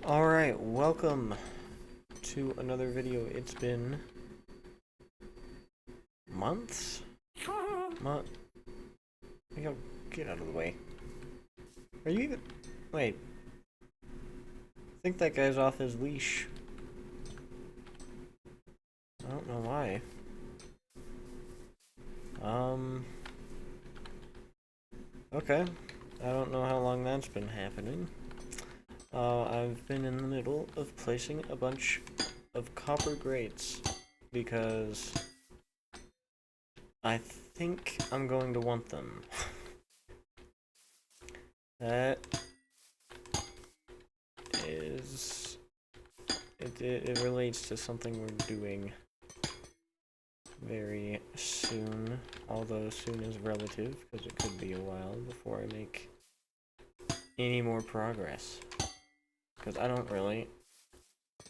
Alright, welcome to another video. It's been months? Yo, get out of the way. Are you even... Wait. I think that guy's off his leash. I don't know why. Okay. I don't know how long that's been happening. I've been in the middle of placing a bunch of copper grates because I think I'm going to want them. That is... It relates to something we're doing very soon, although soon is relative, because it could be a while before I make any more progress. Because I don't really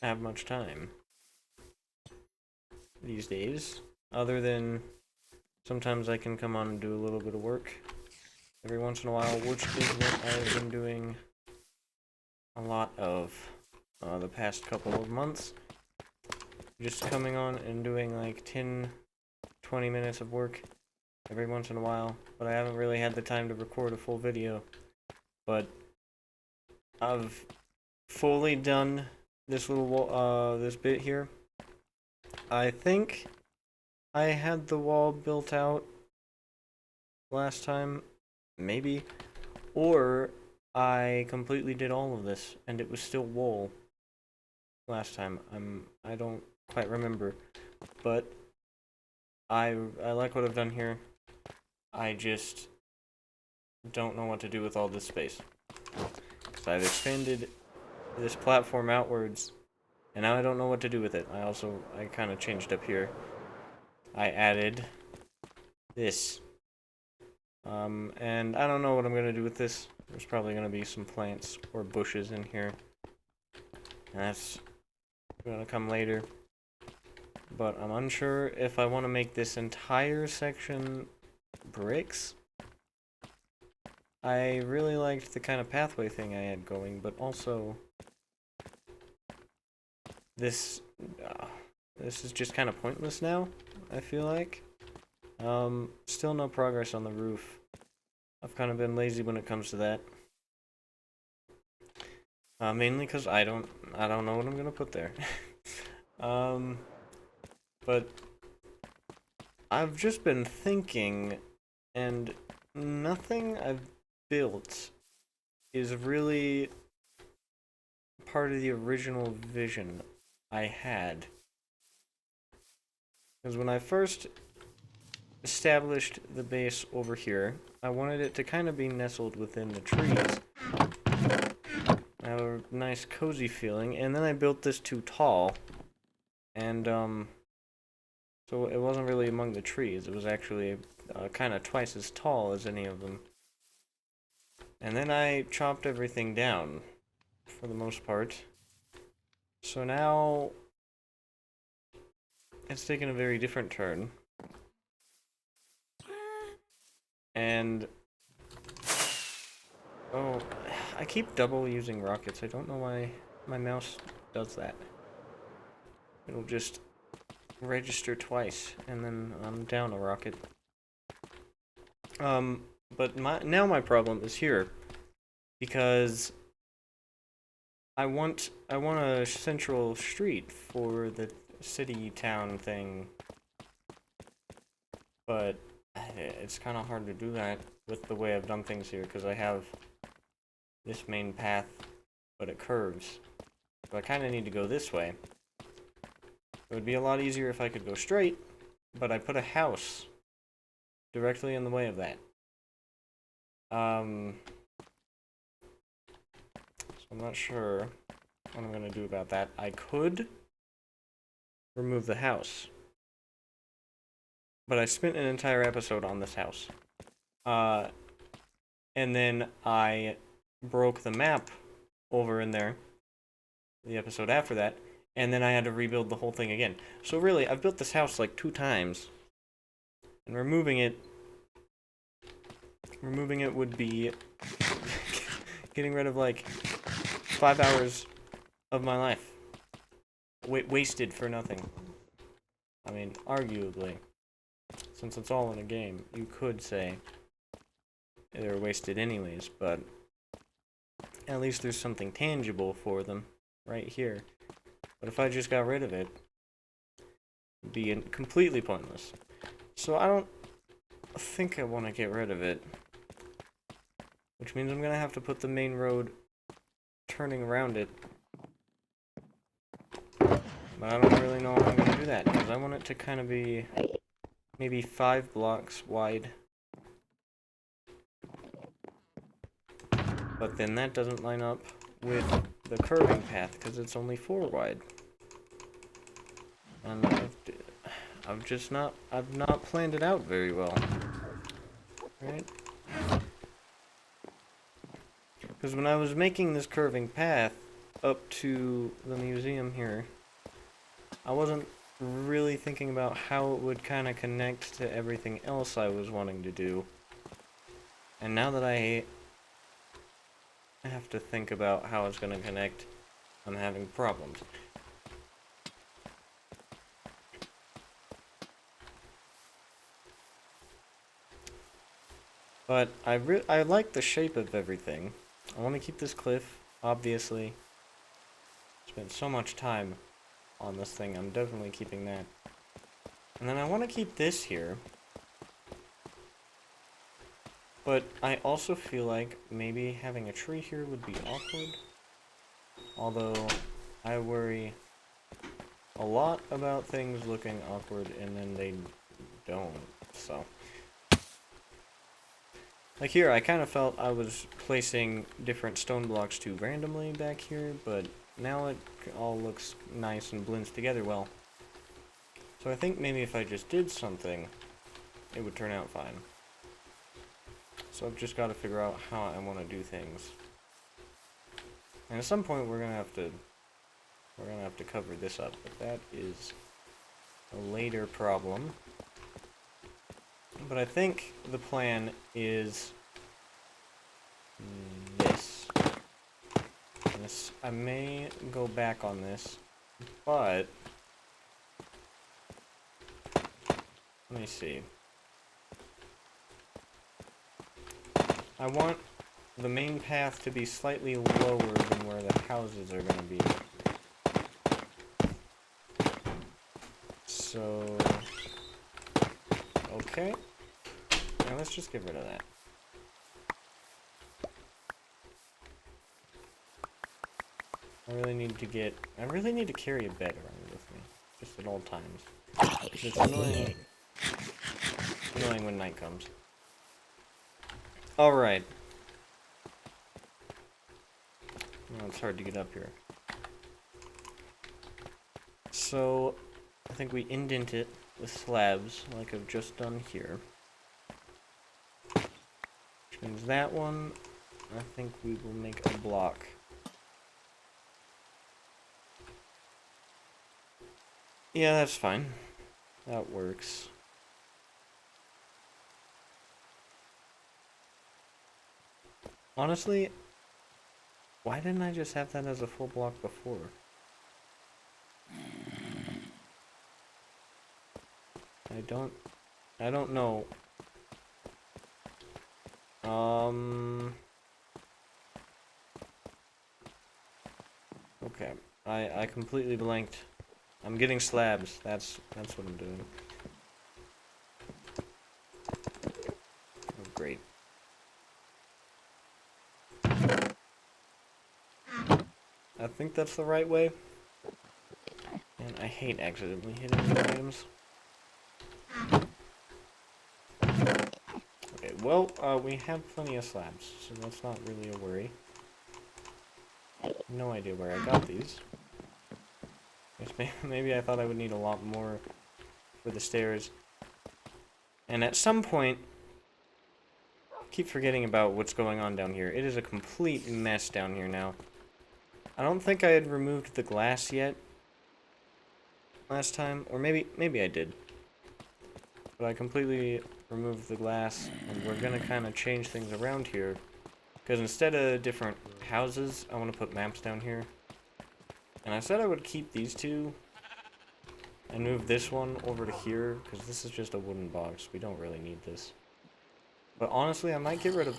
have much time these days, other than sometimes I can come on and do a little bit of work every once in a while, which is what I've been doing a lot of the past couple of months. Just coming on and doing like 10-20 minutes of work every once in a while, but I haven't really had the time to record a full video. But I've fully done this little this bit here. I think I had the wall built out last time, maybe, or I completely did all of this and it was still wool last time. I don't quite remember, but I like what I've done here. I just don't know what to do with all this space. So I've expanded this platform outwards, and now I don't know what to do with it. I kind of changed up here. I added this. And I don't know what I'm going to do with this. There's probably going to be some plants or bushes in here. And that's going to come later. But I'm unsure if I want to make this entire section bricks. I really liked the kind of pathway thing I had going, but also this is just kind of pointless now, I feel like. Still no progress on the roof. I've kind of been lazy when it comes to that. Mainly because I don't know what I'm gonna put there. But I've just been thinking, and nothing I've built is really part of the original vision I had. Because when I first established the base over here, I wanted it to kind of be nestled within the trees. Have a nice cozy feeling, and then I built this too tall, and so it wasn't really among the trees. It was actually kind of twice as tall as any of them. And then I chopped everything down, for the most part. So now it's taken a very different turn. And oh, I keep double using rockets. I don't know why my mouse does that. It'll just register twice, and then I'm down a rocket. But now my problem is here, because I want a central street for the city town thing, but it's kind of hard to do that with the way I've done things here, because I have this main path, but it curves. So I kind of need to go this way. It would be a lot easier if I could go straight, but I put a house directly in the way of that. So I'm not sure what I'm going to do about that. I could remove the house, but I spent an entire episode on this house. And then I broke the map over in there, the episode after that, and then I had to rebuild the whole thing again. So really, I've built this house like 2 times, and removing it would be getting rid of like 5 hours of my life. Wasted for nothing. I mean, arguably, since it's all in a game, you could say they were wasted anyways, but at least there's something tangible for them right here. But if I just got rid of it, it'd be completely pointless. So I don't think I want to get rid of it, which means I'm gonna have to put the main road turning around it. But I don't really know how I'm gonna do that, because I want it to kind of be maybe 5 blocks wide. But then that doesn't line up with the curving path, because it's only 4 wide. And I've not planned it out very well. Right? Because when I was making this curving path up to the museum here, I wasn't really thinking about how it would kind of connect to everything else I was wanting to do. And now that I have to think about how it's going to connect, I'm having problems. But I like the shape of everything. I want to keep this cliff, obviously. Spent so much time on this thing, I'm definitely keeping that. And then I want to keep this here. But I also feel like maybe having a tree here would be awkward. Although, I worry a lot about things looking awkward and then they don't, so. Like here, I kind of felt I was placing different stone blocks too randomly back here, but now it all looks nice and blends together well. So I think maybe if I just did something, it would turn out fine. So I've just got to figure out how I want to do things. And at some point we're gonna have to cover this up, but that is a later problem. But I think the plan is this. I may go back on this, but let me see. I want the main path to be slightly lower than where the houses are going to be. So, okay. Now let's just get rid of that. I really need to carry a bed around with me, just at all times. It's annoying when night comes. Alright. Well, it's hard to get up here. So, I think we indent it with slabs, like I've just done here. Which means that one, I think we will make a block. Yeah, that's fine. That works. Honestly, why didn't I just have that as a full block before? I don't know. Okay. I completely blanked. I'm getting slabs. That's what I'm doing. Oh, great. I think that's the right way. And I hate accidentally hitting the items. Okay, well, we have plenty of slabs, so that's not really a worry. No idea where I got these. Maybe I thought I would need a lot more for the stairs. And at some point, keep forgetting about what's going on down here. It is a complete mess down here now. I don't think I had removed the glass yet last time, or maybe I did. But I completely removed the glass, and we're gonna kind of change things around here. Because instead of different houses, I want to put maps down here. And I said I would keep these two and move this one over to here, because this is just a wooden box. We don't really need this. But honestly, I might get rid of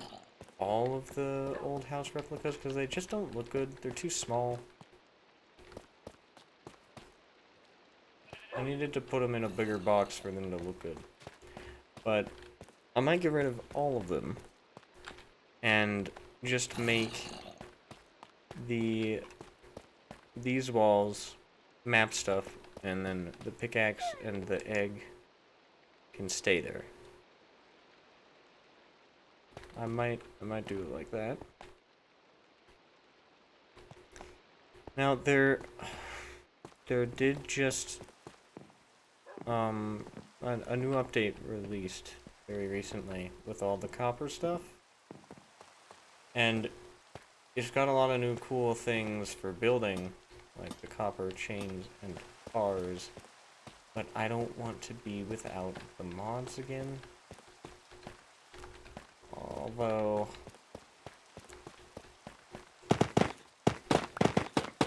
all of the old house replicas, because they just don't look good. They're too small. I needed to put them in a bigger box for them to look good. But I might get rid of all of them and just make these walls map stuff, and then the pickaxe and the egg can stay there. I might do it like that. Now there did just a new update released very recently with all the copper stuff, and it's got a lot of new cool things for building, like the copper chains and bars, but I don't want to be without the mods again. Although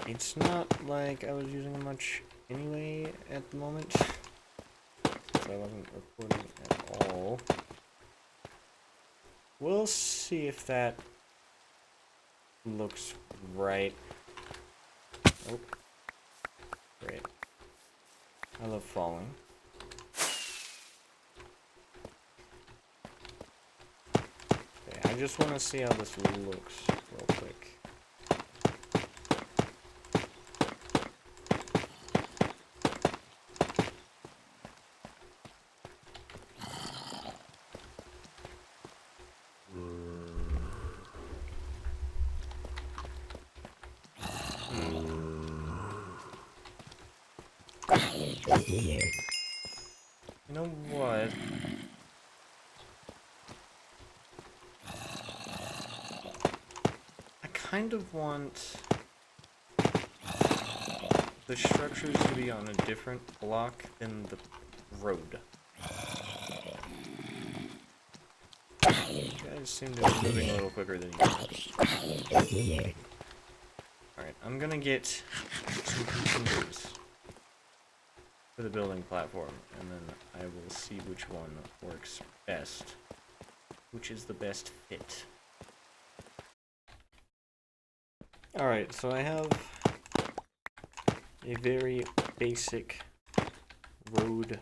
it's not like I was using them much anyway at the moment, so I wasn't recording at all. We'll see if that looks right. Oh, great. I love falling. Okay, I just want to see how this looks real quick. You know what? I kind of want the structures to be on a different block than the road. You guys seem to be moving a little quicker than you. Alright, I'm gonna get some contenders for the building platform, and then I will see which one works best. Which is the best fit. Alright, so I have a very basic road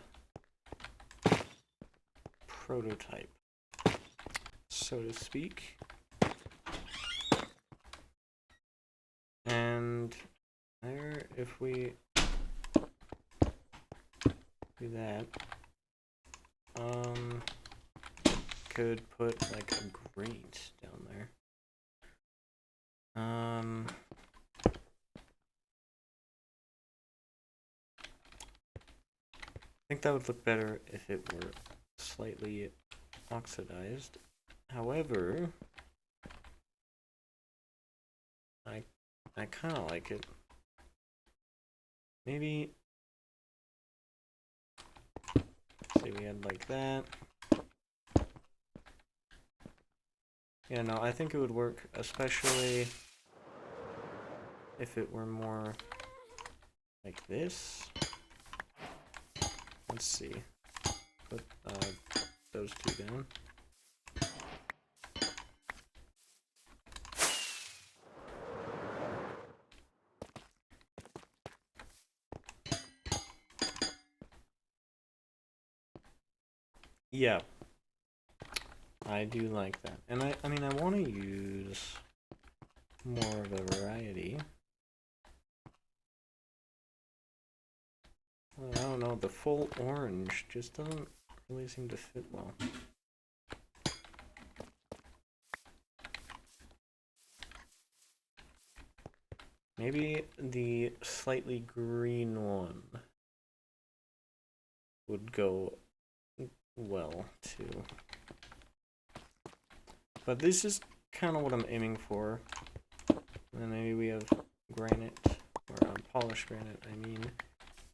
prototype, so to speak. And there, if we do that, could put like a grate down there. I think that would look better if it were slightly oxidized. However, I kind of like it. Maybe, say we had like that. Yeah, no, I think it would work, especially if it were more like this. Let's see. Put those two down. Yeah, I do like that. And I mean, I want to use more of a variety. Well, I don't know, the full orange just doesn't really seem to fit well. Maybe the slightly green one would go well too. But this is kind of what I'm aiming for. And then maybe we have granite, or polished granite, I mean,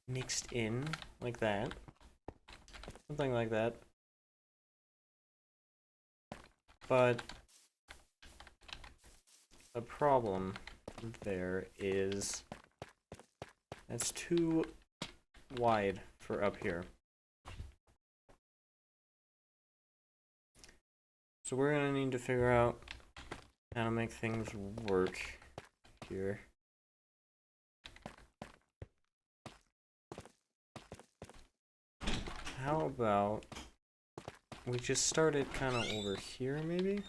mixed in like that. Something like that. But the problem there is That's too wide for up here. So we're gonna need to figure out how to make things work here. How about we just start it kind of over here, maybe?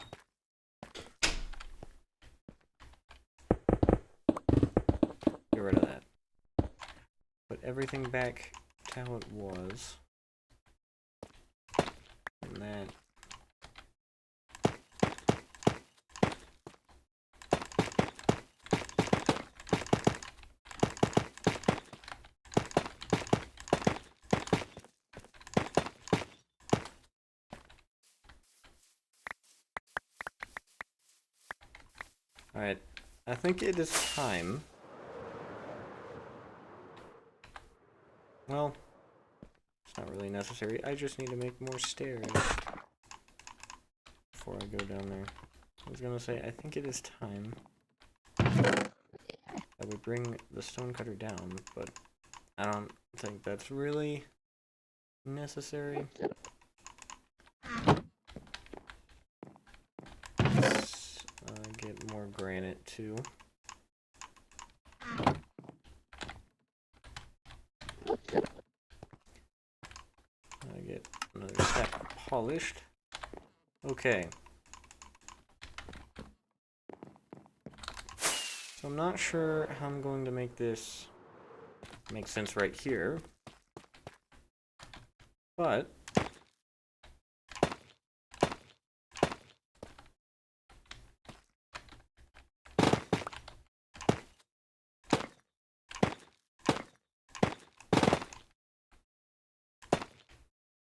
Get rid of that. Put everything back to how it was. And that. Alright, I think it is time. Well, it's not really necessary. I just need to make more stairs before I go down there. I was gonna say, I think it is time that we bring the stonecutter down, but I don't think that's really necessary. Let's get more granite too. Get another stack polished. Okay. So I'm not sure how I'm going to make this make sense right here, but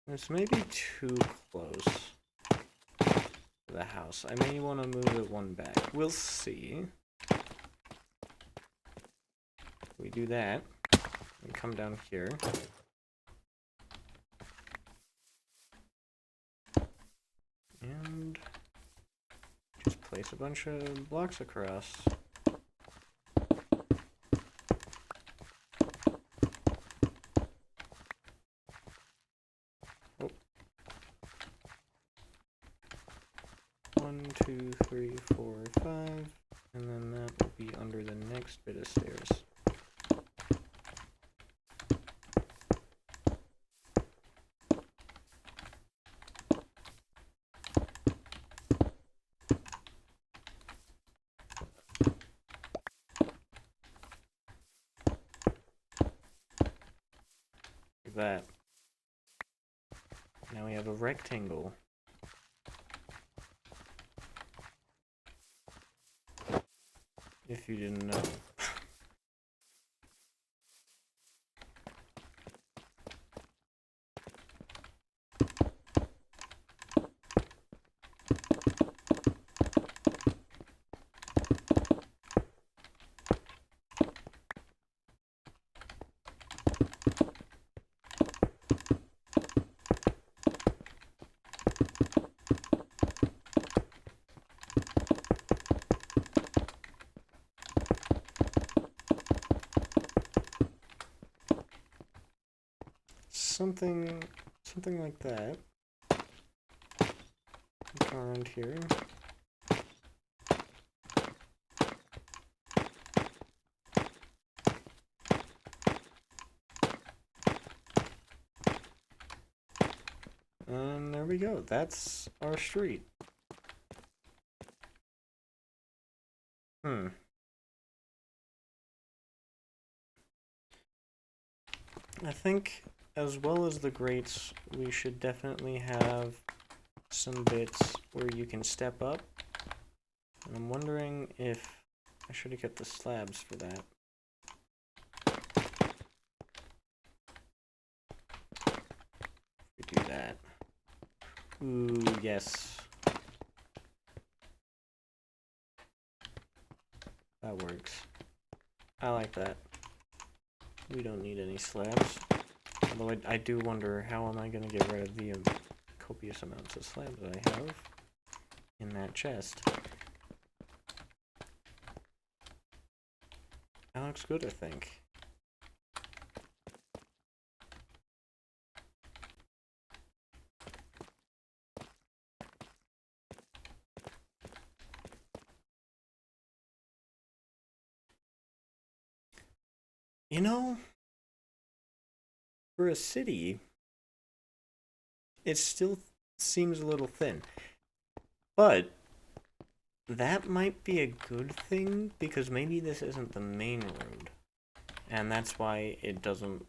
this may be too close to the house. I may want to move it one back. We'll see. We do that. We come down here. And just place a bunch of blocks across. Oh. 1, 2, 3, 4, 5, and then that will be under the next bit of stairs. That. Now we have a rectangle. If you didn't know. Something like that. Come around here. And there we go. That's our street. I think, as well as the grates, we should definitely have some bits where you can step up. And I'm wondering if I should have kept the slabs for that. We do that. Ooh, yes. That works. I like that. We don't need any slabs. Although I do wonder, how am I going to get rid of the copious amounts of slabs I have in that chest? That looks good, I think. You know, for a city, it still seems a little thin. But that might be a good thing, because maybe this isn't the main road. And that's why it doesn't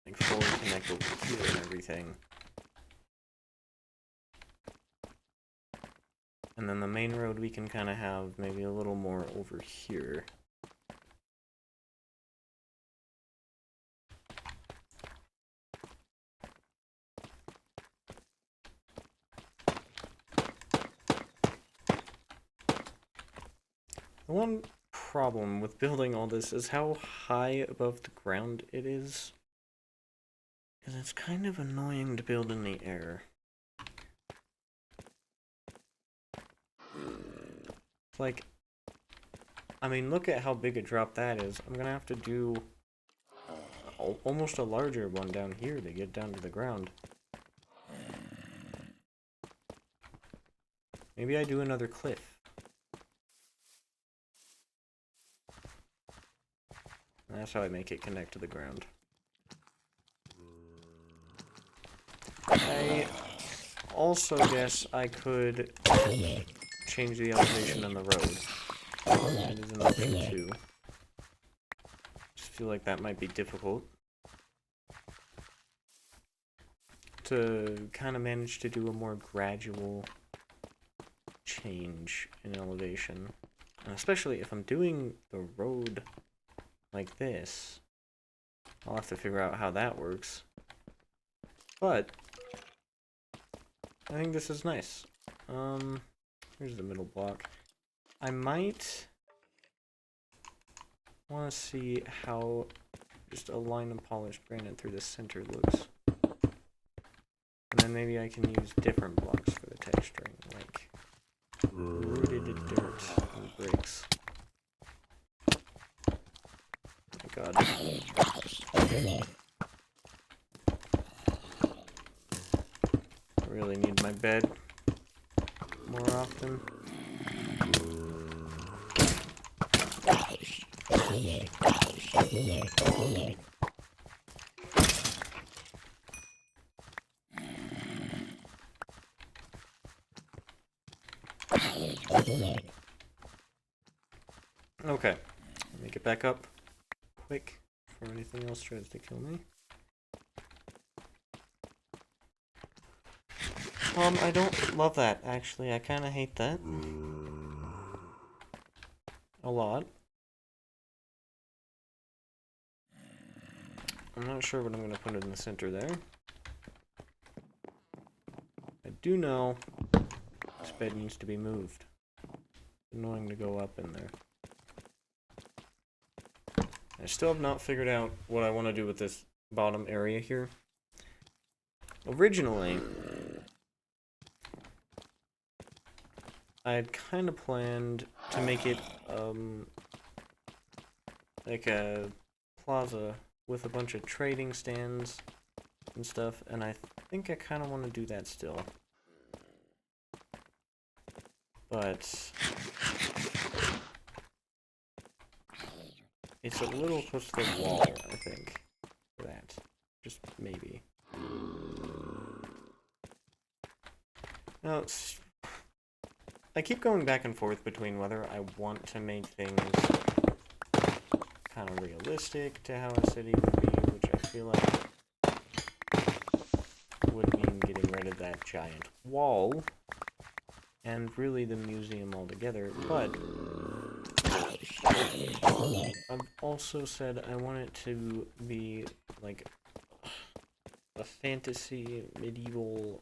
like fully connect over here and everything. And then the main road we can kind of have maybe a little more over here. The one problem with building all this is how high above the ground it is. Because it's kind of annoying to build in the air. It's like, I mean, look at how big a drop that is. I'm gonna have to do almost a larger one down here to get down to the ground. Maybe I do another cliff. And that's how I make it connect to the ground. I also guess I could change the elevation on the road. That is an option too. Just feel like that might be difficult to kind of manage to do a more gradual change in elevation. And especially if I'm doing the road like this, I'll have to figure out how that works. But I think this is nice. Here's the middle block. I might want to see how just a line of polished granite through the center looks. And then maybe I can use different blocks for the texturing, like rooted dirt and bricks. Oh my god. I really need my bed more often. Okay, let me get back up quick before anything else tries to kill me. I don't love that, actually. I kind of hate that. A lot. I'm not sure what I'm going to put in the center there. I do know this bed needs to be moved. It's annoying to go up in there. I still have not figured out what I want to do with this bottom area here. Originally, I had kind of planned to make it, like a plaza with a bunch of trading stands and stuff, and I think I kind of want to do that still. But it's a little close to the wall, I think, for that. Just maybe. Now, I keep going back and forth between whether I want to make things kind of realistic to how a city would be, which I feel like would mean getting rid of that giant wall and really the museum altogether, but I've also said I want it to be like a fantasy medieval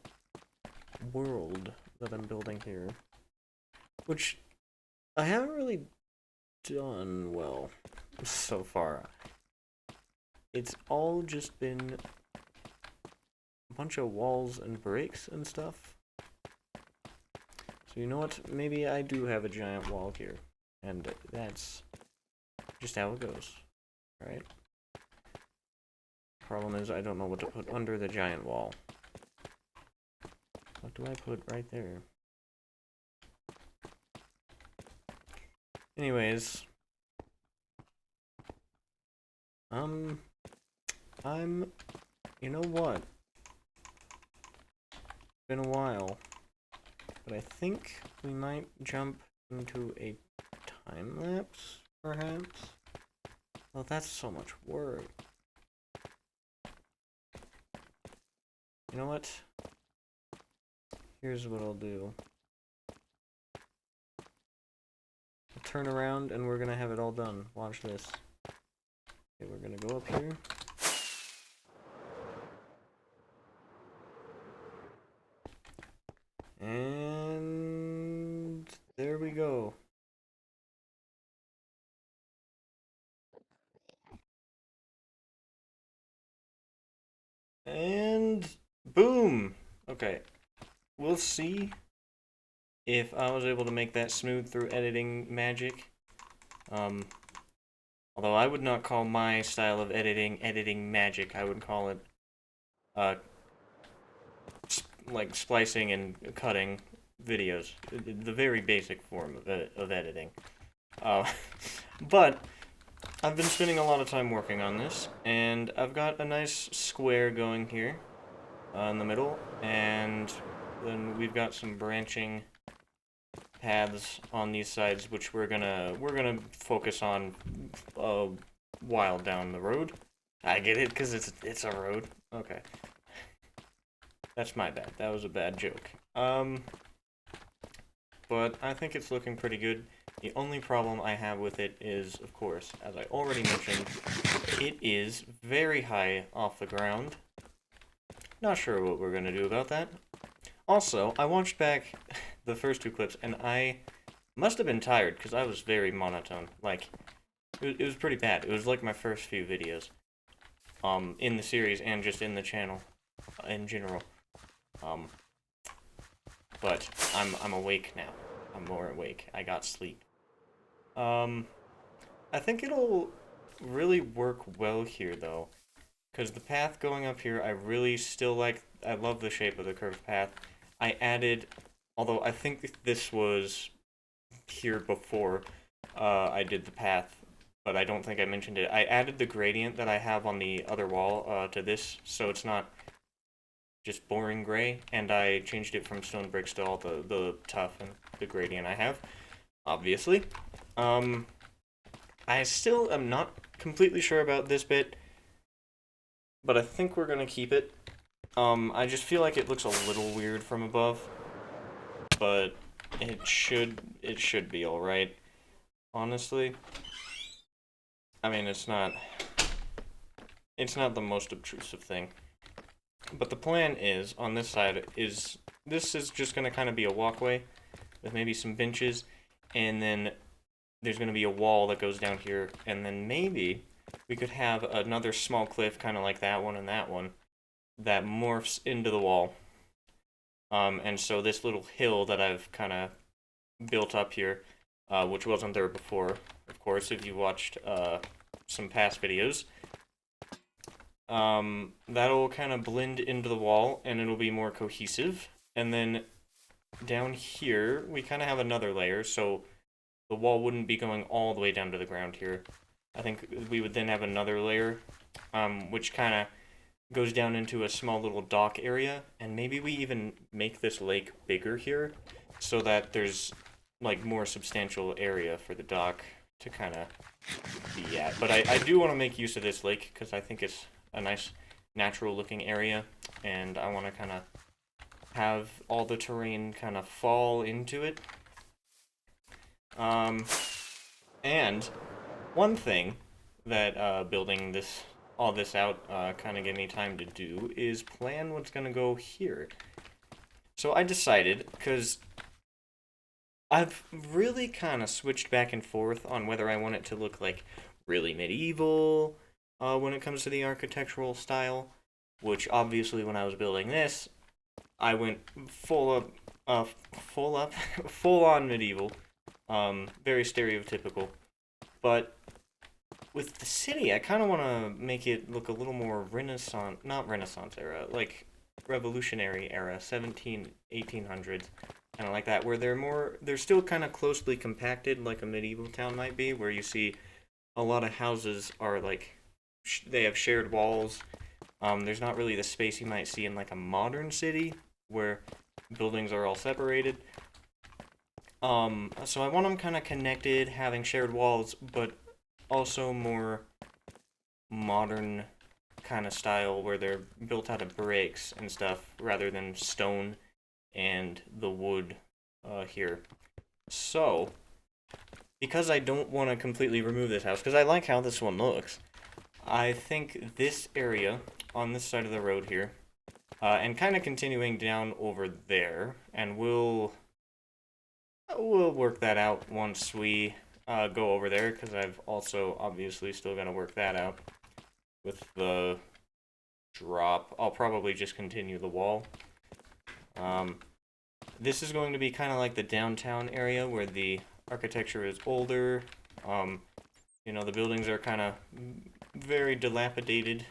world that I'm building here, which I haven't really done well so far. It's all just been a bunch of walls and bricks and stuff. So you know what? Maybe I do have a giant wall here, and that's just how it goes, right? Problem is I don't know what to put under the giant wall. What do I put right there? Anyways, Um, you know what? It's been a while, but I think we might jump into a time lapse, perhaps? Well, that's so much work. You know what? Here's what I'll do. I'll turn around and we're gonna have it all done. Watch this. Okay, we're gonna go up here. And there we go. And boom! Okay, we'll see if I was able to make that smooth through editing magic. Although I would not call my style of editing magic. I would call it, uh, like splicing and cutting videos. The very basic form of editing. Uh, but I've been spending a lot of time working on this, and I've got a nice square going here in the middle, and then we've got some branching paths on these sides, which we're gonna focus on a while down the road. I get it, because it's a road. Okay. That's my bad. That was a bad joke. But I think it's looking pretty good. The only problem I have with it is, of course, as I already mentioned, it is very high off the ground. Not sure what we're gonna do about that. Also, I watched back the first two clips, and I must have been tired, because I was very monotone. Like, it was pretty bad. It was like my first few videos. In the series, and just in the channel, in general. But I'm awake now. I'm more awake. I got sleep. I think it'll really work well here, though. Because the path going up here, I really still like... I love the shape of the curved path. I added... Although I think this was here before I did the path, but I don't think I mentioned it. I added the gradient that I have on the other wall to this, so it's not just boring gray, and I changed it from stone bricks to all the tough and the gradient I have, obviously. I still am not completely sure about this bit, but I think we're gonna keep it. I just feel like it looks a little weird from above, but it should be alright, honestly. I mean, it's not the most obtrusive thing. But the plan is, on this side, this is just going to kind of be a walkway with maybe some benches, and then there's going to be a wall that goes down here, and then maybe we could have another small cliff, kind of like that one and that one, that morphs into the wall. And so this little hill that I've kind of built up here, which wasn't there before, of course, if you watched some past videos, that'll kind of blend into the wall, and it'll be more cohesive. And then down here, we kind of have another layer, so the wall wouldn't be going all the way down to the ground here. I think we would then have another layer, which kind of goes down into a small little dock area, and maybe we even make this lake bigger here, so that there's, like, more substantial area for the dock to kind of be at. But I do want to make use of this lake, because I think it's a nice natural looking area, and I want to kind of have all the terrain kind of fall into it. And one thing that building all this out kind of gave me time to do is plan what's going to go here. So I decided, because I've really kind of switched back and forth on whether I want it to look like really medieval, when it comes to the architectural style, which obviously when I was building this, I went full on medieval, very stereotypical. But with the city, I kind of want to make it look a little more not Renaissance era, like Revolutionary era, 1800s, kind of like that, where they're still kind of closely compacted, like a medieval town might be, where you see a lot of houses are like they have shared walls. There's not really the space you might see in like a modern city where buildings are all separated. So I want them kind of connected, having shared walls, but also more modern kind of style where they're built out of bricks and stuff rather than stone and the wood here. So, because I don't want to completely remove this house, because I like how this one looks, I think this area on this side of the road here, and kind of continuing down over there, and we'll work that out once we go over there, because I've also obviously still got to work that out with the drop. I'll probably just continue the wall. This is going to be kind of like the downtown area where the architecture is older. You know, the buildings are kind of very dilapidated.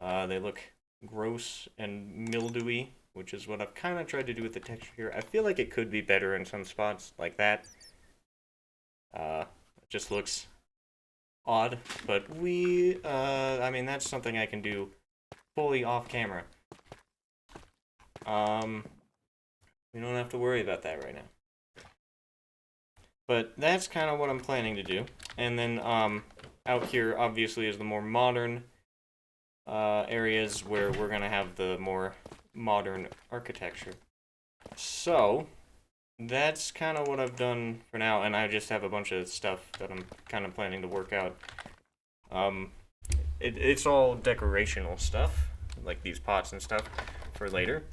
They look gross and mildewy, which is what I've kind of tried to do with the texture here. I feel like it could be better in some spots like that. It just looks odd, but I mean, that's something I can do fully off camera. We don't have to worry about that right now. But that's kind of what I'm planning to do. And then out here, obviously, is the more modern areas where we're going to have the more modern architecture. So, that's kind of what I've done for now, and I just have a bunch of stuff that I'm kind of planning to work out. It's all decorational stuff, like these pots and stuff, for later.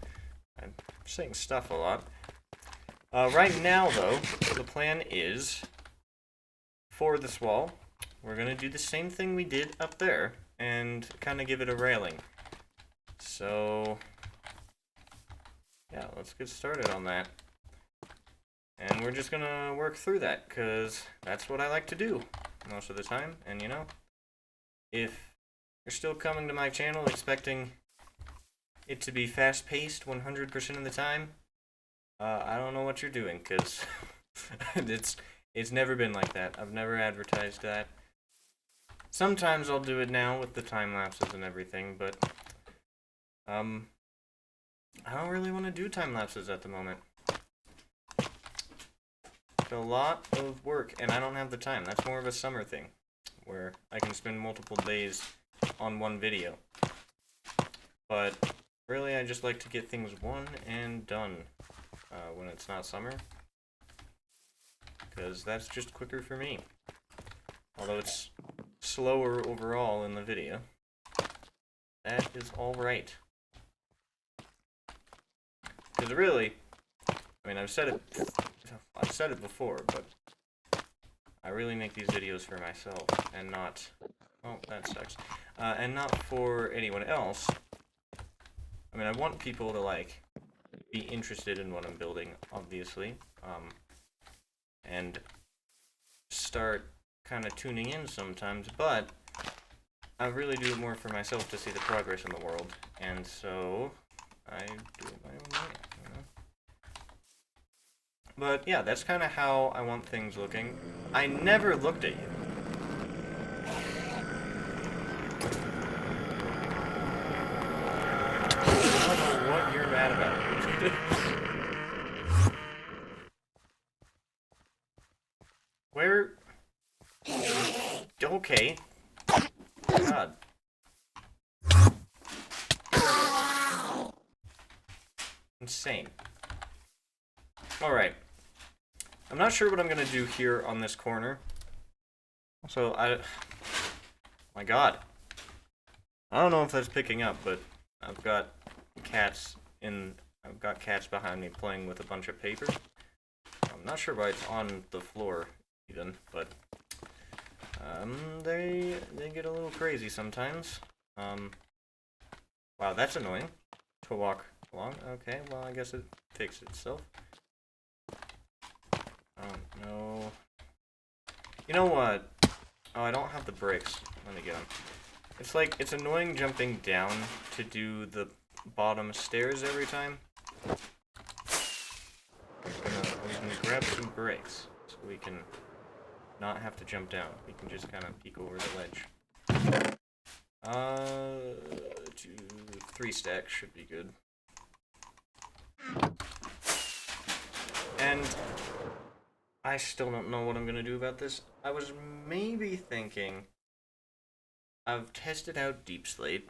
I'm saying stuff a lot. Right now, though, the plan is, for this wall, we're going to do the same thing we did up there, and kind of give it a railing. So, yeah, let's get started on that. And we're just going to work through that, because that's what I like to do most of the time. And, you know, if you're still coming to my channel expecting it to be fast-paced 100% of the time, I don't know what you're doing, because it's never been like that. I've never advertised that. Sometimes I'll do it now with the time lapses and everything, but I don't really want to do time lapses at the moment. It's a lot of work, and I don't have the time. That's more of a summer thing, where I can spend multiple days on one video. But really, I just like to get things one and done when it's not summer, because that's just quicker for me. Although it's slower overall in the video, that is alright. Because really, I mean, I've said it before, but I really make these videos for myself, and not, oh, that sucks, and not for anyone else. I mean, I want people to, like, be interested in what I'm building, obviously, and start kind of tuning in sometimes, but I really do it more for myself to see the progress in the world, and so I do it my own way, you know? But yeah, that's kind of how I want things looking. I never looked at you. I don't know what you're mad about. Where? Okay. God. Insane. Alright. I'm not sure what I'm gonna do here on this corner. So, my god. I don't know if that's picking up, but I've got cats behind me playing with a bunch of paper. I'm not sure why it's on the floor, even, but they get a little crazy sometimes. Wow, that's annoying to walk along. Okay, well, I guess it fixed itself. Oh, no. You know what? Oh, I don't have the bricks. Let me get them. It's like, it's annoying jumping down to do the bottom stairs every time. We're gonna grab some bricks so we can not have to jump down. We can just kind of peek over the ledge. 3 stacks should be good. And I still don't know what I'm gonna do about this. I was maybe thinking, I've tested out Deep Slate.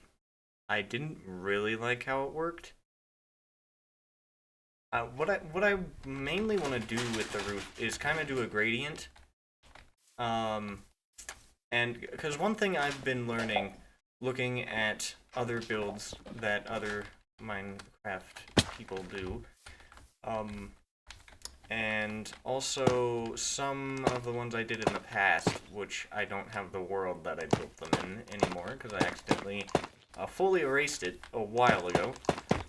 I didn't really like how it worked. What I mainly want to do with the roof is kind of do a gradient. And because one thing I've been learning, looking at other builds that other Minecraft people do, and also some of the ones I did in the past, which I don't have the world that I built them in anymore because I accidentally fully erased it a while ago.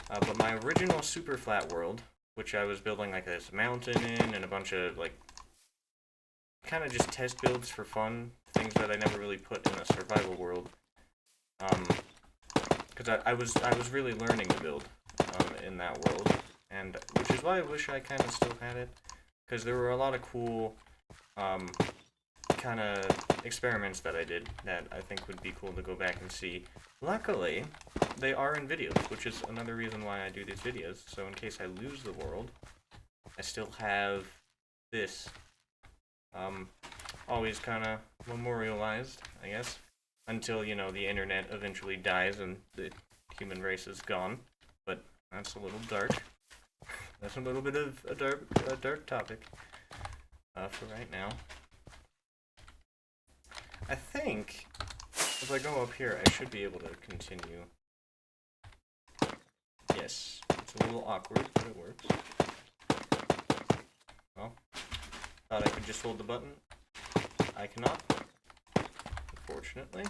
But my original super flat world, which I was building like this mountain in and a bunch of like kind of just test builds for fun, things that I never really put in a survival world, because I was really learning to build in that world, and which is why I wish I kind of still had it, because there were a lot of cool kind of experiments that I did that I think would be cool to go back and see. Luckily, they are in videos, which is another reason why I do these videos, so in case I lose the world, I still have this always kind of memorialized, I guess, until, you know, the internet eventually dies and the human race is gone. But that's a little dark. That's a little bit of a dark topic for right now. I think if I go up here, I should be able to continue. Yes, it's a little awkward, but it works. Well, thought I could just hold the button. I cannot, unfortunately.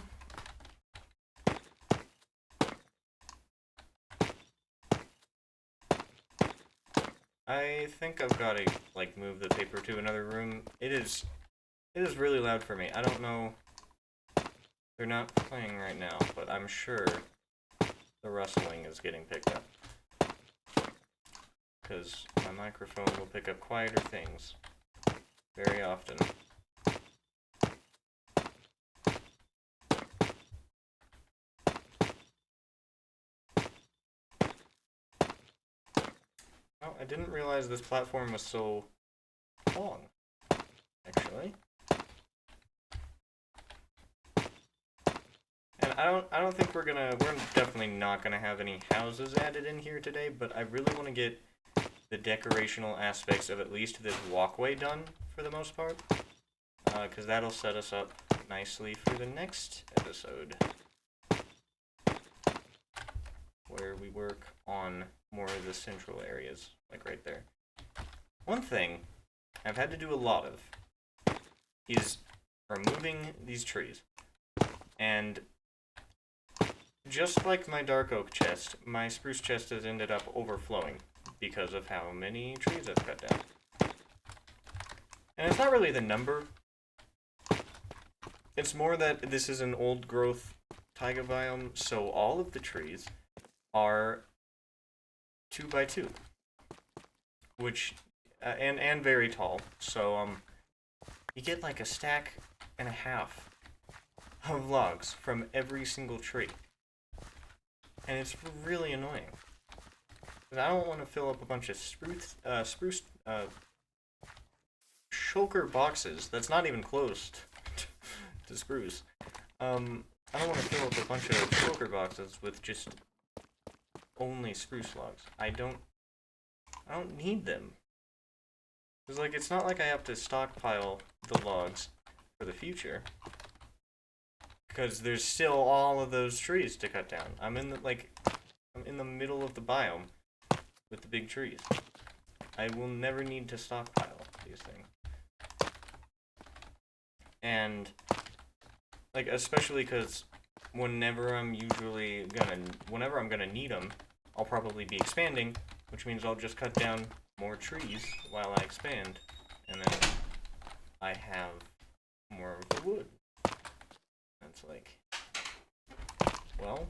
I think I've got to like move the paper to another room. It is really loud for me. I don't know. They're not playing right now, but I'm sure the rustling is getting picked up. Because my microphone will pick up quieter things very often. Oh, I didn't realize this platform was so long, actually. And I don't think we're definitely not gonna have any houses added in here today, but I really want to get the decorational aspects of at least this walkway done for the most part, because that'll set us up nicely for the next episode, where we work on more of the central areas, like right there. One thing I've had to do a lot of is removing these trees, and just like my dark oak chest, my spruce chest has ended up overflowing because of how many trees I've cut down. And it's not really the number. It's more that this is an old growth taiga biome, so all of the trees are 2x2, which and very tall. So you get like a stack and a half of logs from every single tree, and it's really annoying. I don't want to fill up a bunch of spruce shulker boxes that's not even close to spruce. I don't want to fill up a bunch of shulker boxes with just only spruce logs. I don't need them. It's like, it's not like I have to stockpile the logs for the future, because there's still all of those trees to cut down. I'm in the middle of the biome with the big trees. I will never need to stockpile these things. And like, especially because whenever I'm gonna need them, I'll probably be expanding, which means I'll just cut down more trees while I expand, and then I have more of the wood. That's like, well,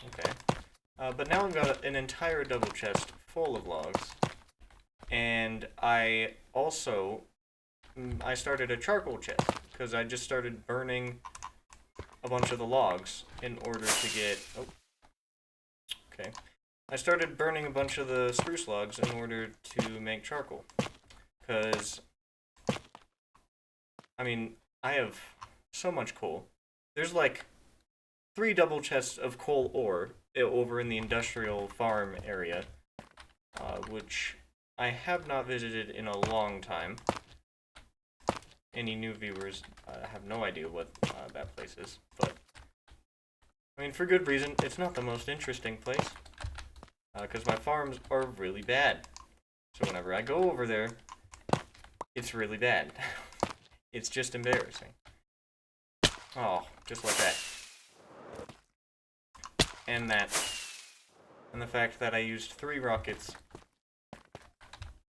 okay. But now I've got an entire double chest full of logs, and I also, I started a charcoal chest, because I just started burning a bunch of the logs in order to get... Oh, okay. I started burning a bunch of the spruce logs in order to make charcoal. Because, I mean, I have so much coal. There's like 3 double chests of coal ore over in the industrial farm area, which I have not visited in a long time. Any new viewers have no idea what that place is, but I mean, for good reason. It's not the most interesting place, because my farms are really bad. So whenever I go over there, it's really bad. It's just embarrassing. Oh, just like that. And that. And the fact that I used 3 rockets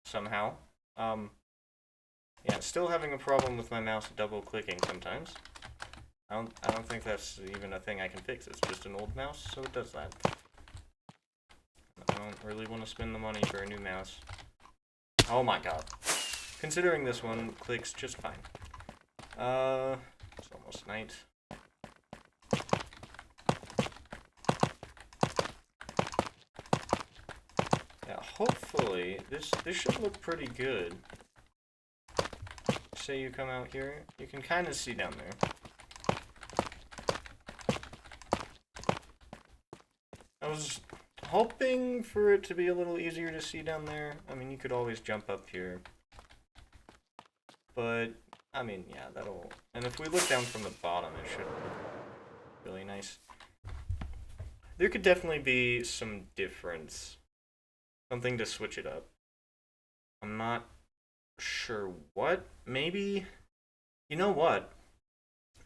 somehow. Yeah, still having a problem with my mouse double clicking sometimes. I don't think that's even a thing I can fix. It's just an old mouse, so it does that. I don't really want to spend the money for a new mouse. Oh my god. Considering this one clicks just fine. It's almost night. Yeah, hopefully this should look pretty good. Say you come out here, you can kind of see down there. I was hoping for it to be a little easier to see down there. I mean, you could always jump up here. But, I mean, yeah, that'll... And if we look down from the bottom, it should look really nice. There could definitely be some difference. Something to switch it up. I'm not sure what. Maybe... You know what?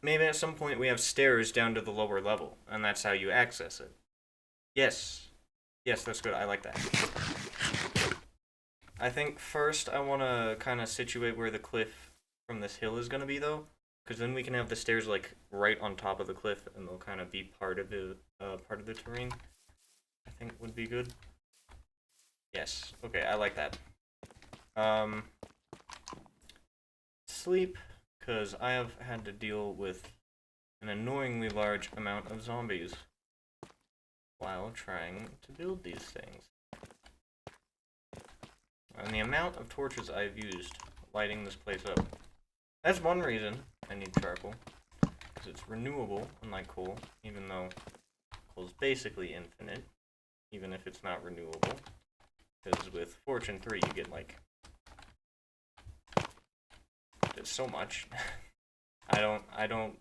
Maybe at some point we have stairs down to the lower level, and that's how you access it. Yes. Yes, that's good. I like that. I think first I want to kind of situate where the cliff from this hill is going to be, though. Because then we can have the stairs, like, right on top of the cliff, and they'll kind of be part of the terrain. I think would be good. Yes. Okay, I like that. Sleep, because I have had to deal with an annoyingly large amount of zombies while trying to build these things. And the amount of torches I've used lighting this place up. That's one reason I need charcoal. Because it's renewable, unlike coal, even though coal is basically infinite, even if it's not renewable. Because with Fortune 3 you get like so much. I don't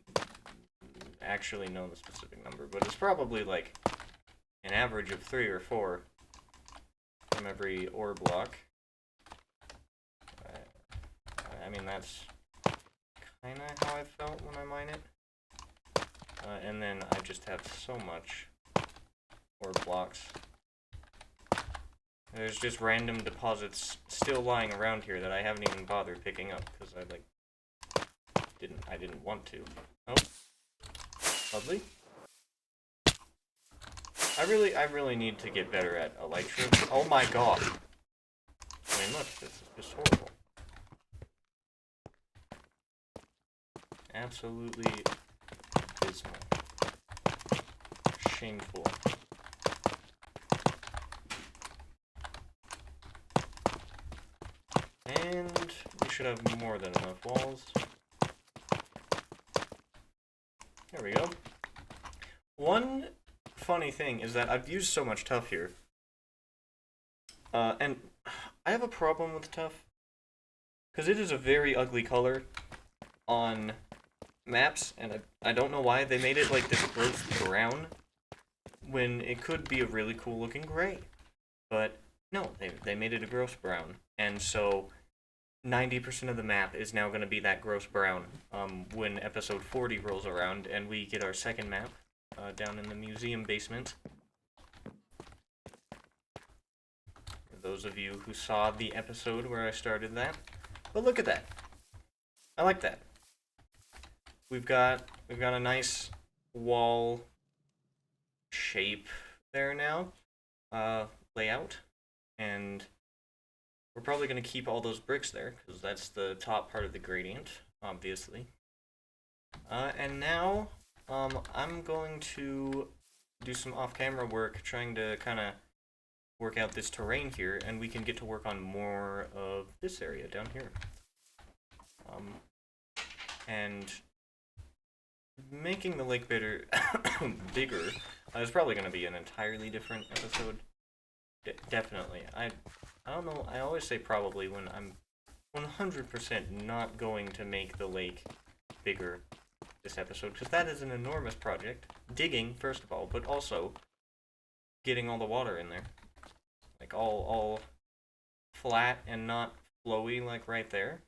actually know the specific number, but it's probably like an average of 3 or 4 from every ore block. I mean, that's kind of how I felt when I mine it. And then I just have so much ore blocks. There's just random deposits still lying around here that I haven't even bothered picking up because I didn't want to. Oh, lovely. I really need to get better at elytra. Oh my god. I mean, look, this is just horrible. Absolutely abysmal. Shameful. And we should have more than enough walls. There we go. One funny thing is that I've used so much tuff here. And I have a problem with tuff. Because it is a very ugly color on maps, and I don't know why they made it like this gross brown when it could be a really cool looking gray. But no, they made it a gross brown. And so 90% of the map is now going to be that gross brown when episode 40 rolls around and we get our second map down in the museum basement. For those of you who saw the episode where I started that. But look at that. I like that. We've got a nice wall shape there now, layout, and we're probably going to keep all those bricks there, because that's the top part of the gradient, obviously. And now, I'm going to do some off-camera work trying to kind of work out this terrain here, and we can get to work on more of this area down here. And making the lake bigger, bigger is probably going to be an entirely different episode. Definitely. I don't know, I always say probably when I'm 100% not going to make the lake bigger this episode, because that is an enormous project. Digging, first of all, but also getting all the water in there. Like, all flat and not flowy, like right there.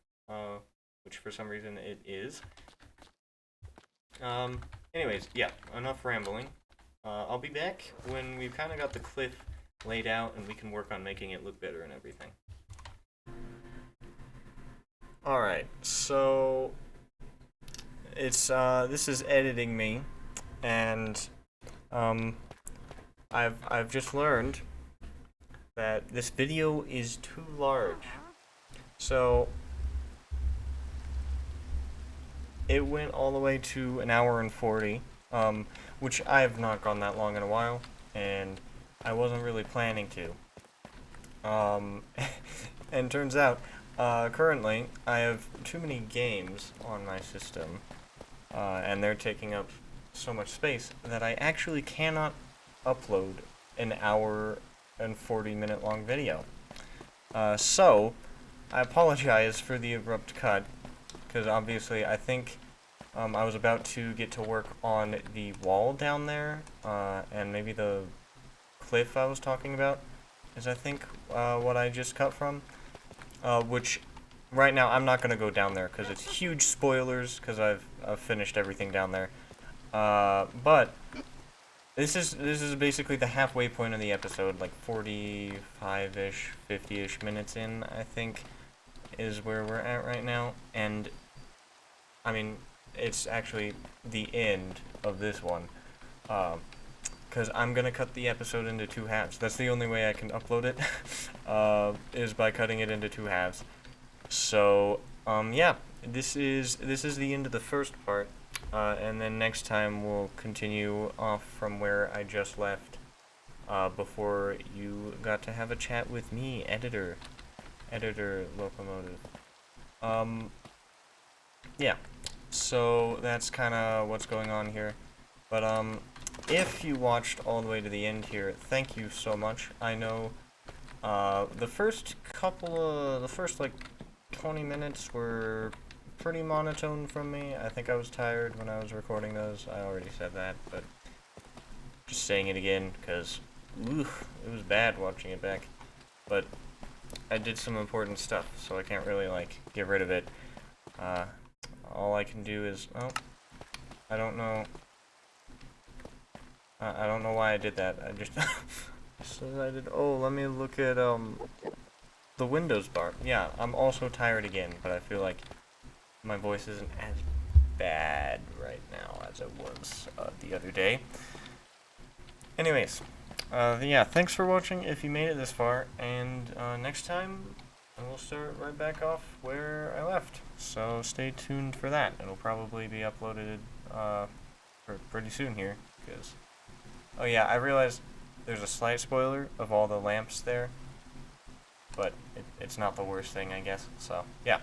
Which for some reason it is. Anyways, yeah, enough rambling. I'll be back when we've kind of got the cliff laid out and we can work on making it look better and everything. Alright, so this is editing me, and I've just learned that this video is too large. So it went all the way to an hour and 40, which I have not gone that long in a while, and I wasn't really planning to. And turns out, currently, I have too many games on my system, and they're taking up so much space that I actually cannot upload an hour and 40-minute long video. So, I apologize for the abrupt cut, because obviously I think I was about to get to work on the wall down there, and maybe the cliff I was talking about is, I think, what I just cut from. Which, right now, I'm not going to go down there, because it's huge spoilers, because I've finished everything down there. But this is basically the halfway point of the episode, like 45-ish, 50-ish minutes in, I think, is where we're at right now. And, I mean, it's actually the end of this one. Because I'm going to cut the episode into 2 halves. That's the only way I can upload it, is by cutting it into 2 halves. So, yeah, this is the end of the first part, and then next time we'll continue off from where I just left, before you got to have a chat with me, Editor Locomotive. Yeah, so that's kind of what's going on here, but, if you watched all the way to the end here, thank you so much. I know, the first like 20 minutes were pretty monotone from me. I think I was tired when I was recording those. I already said that, but just saying it again, because, it was bad watching it back. But I did some important stuff, so I can't really, like, get rid of it. All I can do is, I don't know. I don't know why I did that. I just decided, let me look at, the Windows bar. Yeah, I'm also tired again, but I feel like my voice isn't as bad right now as it was, the other day. Anyways, yeah, thanks for watching if you made it this far, and, next time, we'll start right back off where I left. So stay tuned for that. It'll probably be uploaded, pretty soon here, because... Oh yeah, I realized there's a slight spoiler of all the lamps there, but it's not the worst thing, I guess. So, yeah.